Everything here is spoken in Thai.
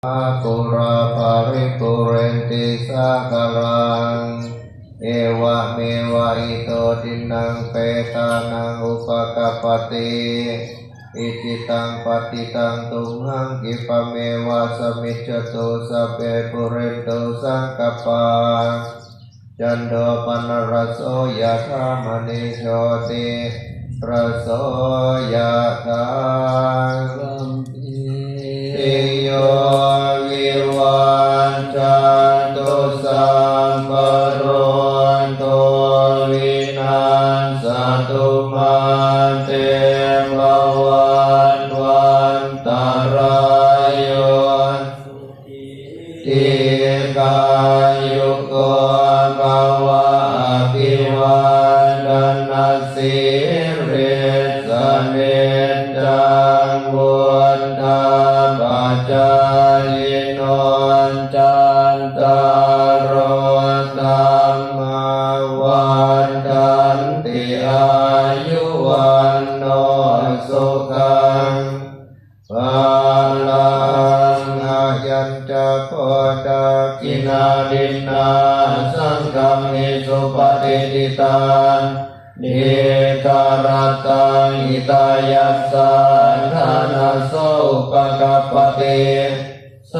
ปุราปาริปุเรนติสากลังเอวะเมวะอิโตทินังเปตานังอุปกปปติอิจิตังปฏิตังตุมหังกิปะเมวะสมิจจตุสัพเพปุเรนตุสังกปาจันโดปนรสโสยะธามณิโชติรสโสยะธาสัมภิติโยวิวันจันตุสัมปโรตุวินัสสตุมาเตภวันวันตรายโยทิกายุโกภวะอภิวันดนาสิริสเนจังวุฒาปัจจายโนจันตารโรธัมมาวันตันติอายุวันโนสุขังภาลังอายัญจโพธากินาดินาสังฆมิสุปฏิทิตังนิการตังอิตายัสสะทานาโสปะกัปปติโส